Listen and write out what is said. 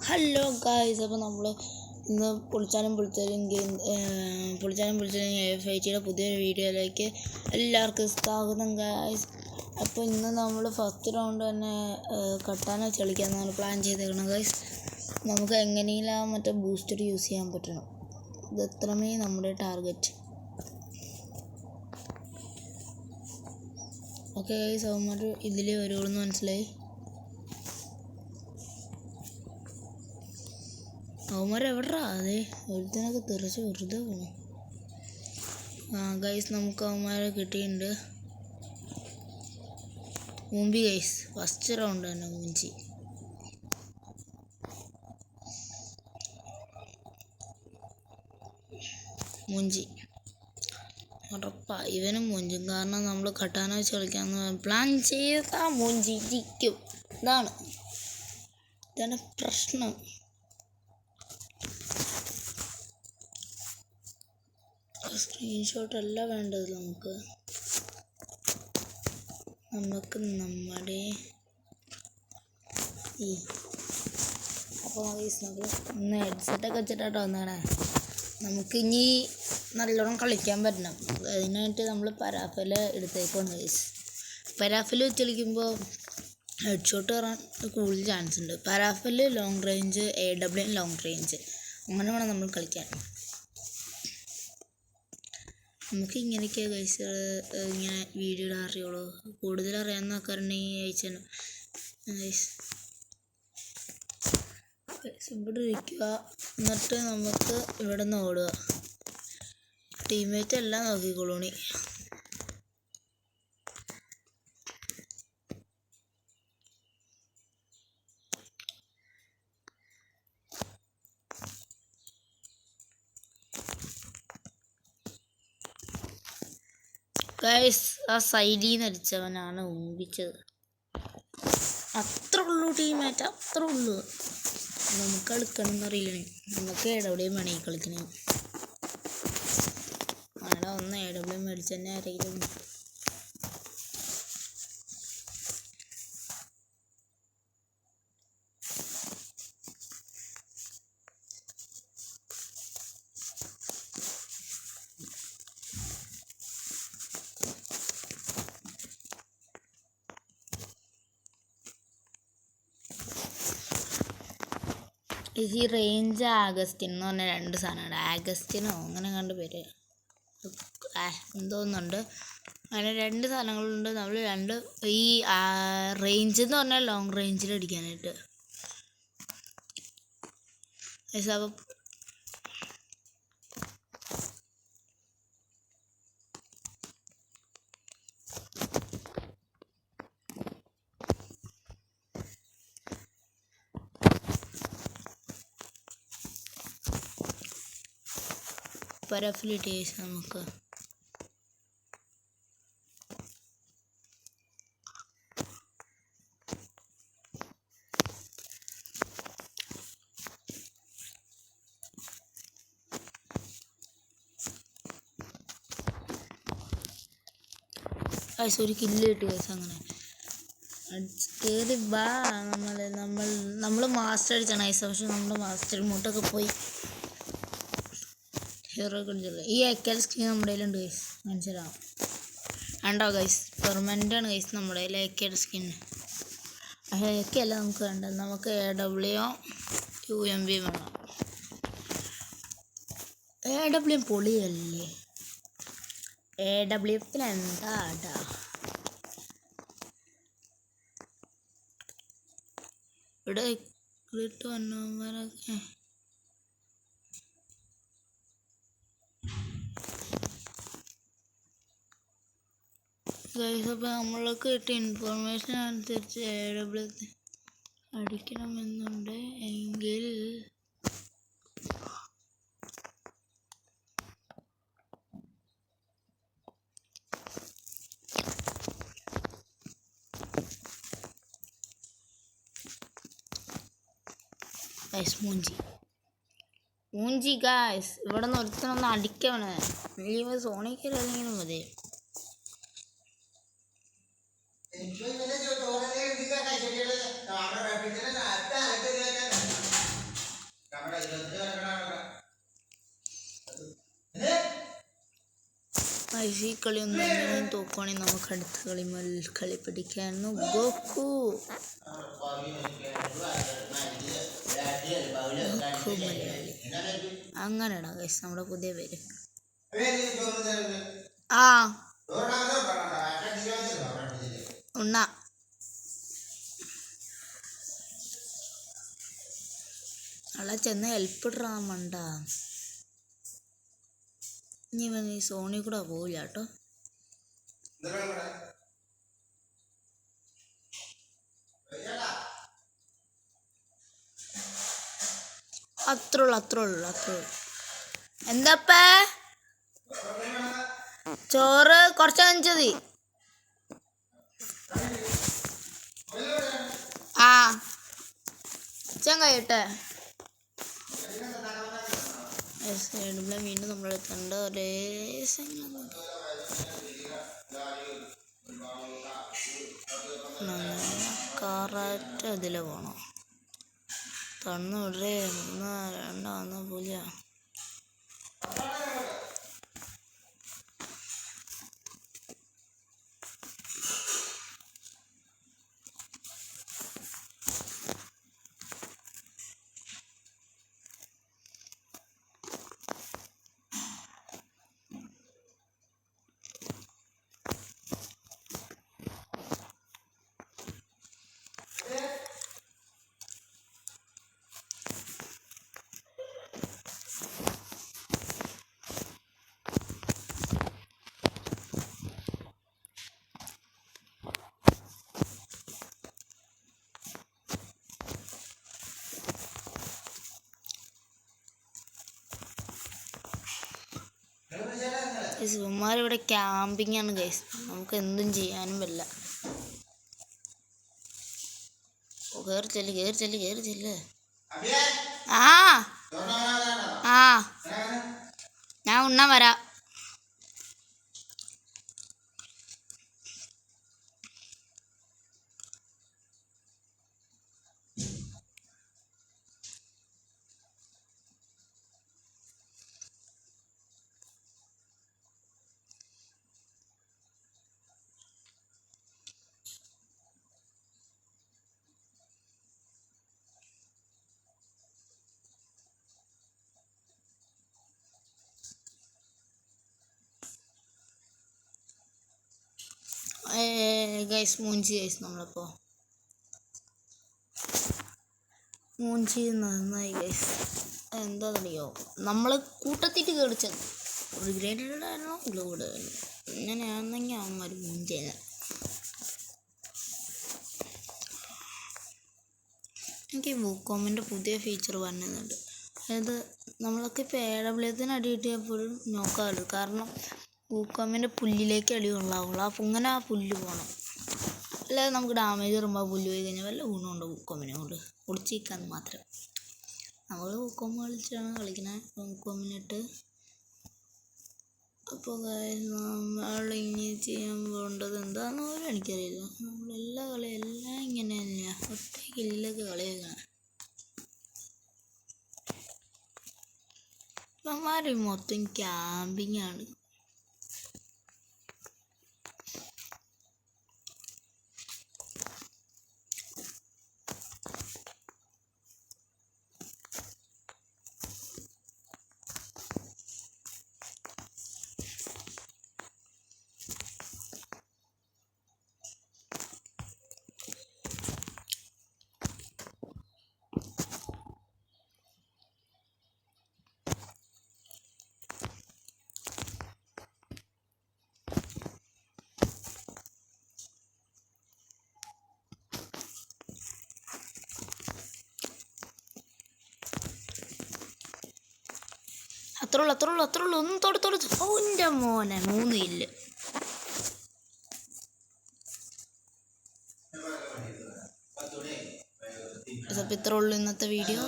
Hello guys, അപ്പോൾ നമ്മൾ ഇന്ന് പൊളിച്ചാനും ഫൈറ്റിയുടെ പുതിയൊരു വീഡിയോയിലേക്ക് എല്ലാവർക്കും സ്വാഗതം ഗായ്സ്. അപ്പോൾ ഇന്ന് നമ്മൾ ഫസ്റ്റ് റൗണ്ട് തന്നെ കട്ടാന കളിക്കാമെന്നാണ് പ്ലാൻ ചെയ്തേക്കണം ഗായ്സ്. നമുക്ക് എങ്ങനെയെങ്കിലും മറ്റേ ബൂസ്റ്റർ യൂസ് ചെയ്യാൻ പറ്റണം. ഇത് എത്രമേ നമ്മുടെ ടാർഗറ്റ്. ഓക്കെ ഗായ്സ്, അവന്മാർ ഇതിലേ വരുള്ളൂ എന്ന് മനസ്സിലായി. അവന്മാരെവിടാ? അതെ, ഒരുത്തിനൊക്കെ തെറിച്ച് വെറുതെ പോകണം. ഗൈസ്, നമുക്ക് അവന്മാരെ കിട്ടിയിട്ടുണ്ട്. മുമ്പി ഗൈസ്, ഫസ്റ്റ് റൗണ്ട് തന്നെ മുഞ്ചി ഉറപ്പാ. ഇവനും മുഞ്ചും, കാരണം നമ്മൾ കട്ടാന വെച്ച് കളിക്കാന്ന് പ്ലാൻ ചെയ്താ മുഞ്ചിരിക്കും. ഇതാണ് പ്രശ്നം. സ്ക്രീൻഷോട്ട് അല്ല വേണ്ടത് നമുക്ക് നമ്മുടെ അപ്പോൾ ഇന്ന് ഹെഡ്സെറ്റൊക്കെ വെച്ചിട്ടാട്ടോ വന്നേണേ. നമുക്ക് ഇനി നല്ലോണം കളിക്കാൻ പറ്റണം. അതിനായിട്ട് നമ്മൾ പരാഫിൽ എടുത്തേക്കുണ്ട് ഗൈസ്. പരാഫിൽ വെച്ച് കളിക്കുമ്പോൾ ഹെഡ് ഷോട്ട് കയറാൻ കൂടുതൽ ചാൻസ് ഉണ്ട്. പരാഫിൽ long range, AW long range, അങ്ങനെ വേണം നമ്മൾ കളിക്കാൻ. നമുക്ക് ഇങ്ങനെയൊക്കെ ഗൈസ് ഇങ്ങനെ വീഡിയോ ഇടാൻ അറിയുള്ളൂ. കൂടുതൽ അറിയാവുന്ന ആൾക്കാരുണ്ടെങ്കിൽ അയച്ചാണ് ഗൈസ്. ഇവിടെ ഇരിക്കുക, എന്നിട്ട് നമുക്ക് ഇവിടെ നിന്ന് ഓടുക. ടീംമേറ്റ് എല്ലാം നോക്കിക്കോളൂണി. ഗൈസ്, ആ സൈഡിൽ നിന്ന് അടിച്ചവനാണ് ഊമ്പിച്ചത്. അത്ര ഉള്ളൂ ടീമേറ്റ്, അത്ര ഉള്ളൂ. നമുക്ക് കളിക്കണമെന്ന് അറിയില്ലേ, നമുക്ക് എവിടെയും വേണേ കളിക്കണേ. അവിടെ ഒന്ന് AW മേടിച്ച് തന്നെ ആരെങ്കിലും. ഈ റേഞ്ച് ആഗസ്റ്റിൻ എന്ന് പറഞ്ഞ 2 സാധനമാണ്. ആഗസ്റ്റിനോ അങ്ങനെ കണ്ട് പേര് എന്തോന്നുണ്ട്. അങ്ങനെ 2 സാധനങ്ങളുണ്ട്. നമ്മൾ ഈ റേഞ്ച് എന്ന് പറഞ്ഞാൽ ലോങ് റേഞ്ചിൽ അടിക്കാനായിട്ട്. അപ്പം പരാഫിലിറ്റി നമുക്ക് ഒരു കില്ല് കിട്ടി ഗൈസ്. അങ്ങനെ കയറി വാ. നമ്മൾ മാസ്റ്റർ അടിച്ചാണ് ഗൈസ്. പക്ഷെ നമ്മുടെ മാസ്റ്റർ ഇങ്ങോട്ടൊക്കെ പോയി ഹീറോ കളിച്ചുള്ള ഈ AKL സ്കിൻ നമ്മുടെ കയ്യിലുണ്ട് ഗൈസ്. മനസ്സിലാവും വേണ്ടോ ഗൈസ്? പെർമനൻ്റ് ആണ് ഗൈസ് നമ്മുടെ കയ്യിൽ AKL സ്കിൻ. പക്ഷേ AK അല്ല നമുക്ക് വേണ്ടത്, നമുക്ക് AW UMP വേണം. AW പൊളിയല്ലേ? AW എന്താടാ? ഇവിടെ ഇട്ട് വന്നവന്മാരൊക്കെ ഗൈസ്. അപ്പോൾ നമ്മൾക്ക് കിട്ടിയ ഇൻഫോർമേഷൻ അനുസരിച്ച് AW അടിക്കണമെന്നുണ്ട് എങ്കിൽ മൂഞ്ചി ഗായ്സ്. ഇവിടെ നിന്ന് ഒരുത്തനൊന്ന് അടിക്കണേ. വലിയ സോണിക്കൽ അല്ലെങ്കിലും മതി. ഈ കളി ഒന്നും എങ്ങനെയും തോക്കുവാണെങ്കിൽ നമുക്ക് അടുത്ത കളി പിടിക്കായിരുന്നു. ഗോക്കു അങ്ങനെയാണോ ഗൈസ് നമ്മുടെ പുതിയ പേര്? ആ ഉണ്ണ അല്ല ചെന്ന് ഹെൽപ്പ് ഇടാ മണ്ട. ഇനി സോണി കൂടെ പോവില്ല കേട്ടോ. അത്രേ ഉള്ളു. എന്താപ്പ ചോറ് കുറച്ച് അഞ്ചതി. ആ അച്ഛൻ കഴിയട്ടെ. വീണ്ടും നമ്മളെടുത്തുണ്ട് ഒരേ കാറായിട്ട് അതിൽ പോകണം. തന്നു വിടേ 1 2 പൂജ. ഇവന്മാരിവിടെ ക്യാമ്പിംഗ് ആണ് ഗൈസ്. നമുക്ക് എന്തും ചെയ്യാനും പറ്റില്ല. കേറി ചെല്ല്. ആ ഞാൻ ഉണ്ണാൻ വരാം. ഗൈസ് മൂഞ്ചി നമ്മളിപ്പോൾ നന്നായി ഗൈസ്. എന്താണെന്നറിയോ, നമ്മൾ കൂട്ടത്തിട്ട് കയറിച്ചത് ഒരു ഗ്രേഡഡ് ആയിരുന്നു ഗ്ലൂഡ്. ഇങ്ങനെയാണെന്നെങ്കിൽ അവന്മാർ മൂഞ്ചിയത്. എനിക്ക് വൂക്കോമിൻ്റെ പുതിയ ഫീച്ചർ പറഞ്ഞിട്ടുണ്ട്. അതായത് നമ്മളൊക്കെ ഇപ്പോൾ AWത്തിന് അടി കിട്ടിയപ്പോഴും നോക്കാറുണ്ട്. കാരണം വൂക്കോമിൻ്റെ പുല്ലിലേക്ക് അടി കൊള്ളാവുള്ളൂ. അങ്ങനെ ആ പുല്ല് പോകണം. അല്ലാതെ നമുക്ക് ഡാമേജ് വരുമ്പോൾ ആ പുല്ല് പോയി കഴിഞ്ഞാൽ വല്ല ഗുണമുണ്ടോ വൂക്കോമിനെ കൊണ്ട്? ഒളിച്ചിരിക്കാൻ മാത്രം. നമ്മൾ വൂക്കോം കളിച്ചാണ് കളിക്കുന്നത്. വൂക്കോമിനിട്ട് അപ്പോൾ നമ്മൾ ഇനി ചെയ്യാൻ പോകേണ്ടത് എന്താണെന്ന് പോലും എനിക്കറിയില്ല. നമ്മളെല്ലാ കളിയെല്ലാം ഇങ്ങനെ തന്നെയാണ്. ഒറ്റ കില്ലൊക്കെ കളിയാക്കണം. ഇവന്മാർ മൊത്തം ക്യാമ്പിംഗ് ആണ്. അത്രേ ഉള്ളൂ. ഒന്നും തൊടുത്തോട്. ഓൻ്റെ മോനെ 3 കില്ല്. അപ്പോൾ ഇത്രേ ഉള്ളൂ ഇന്നത്തെ വീഡിയോ.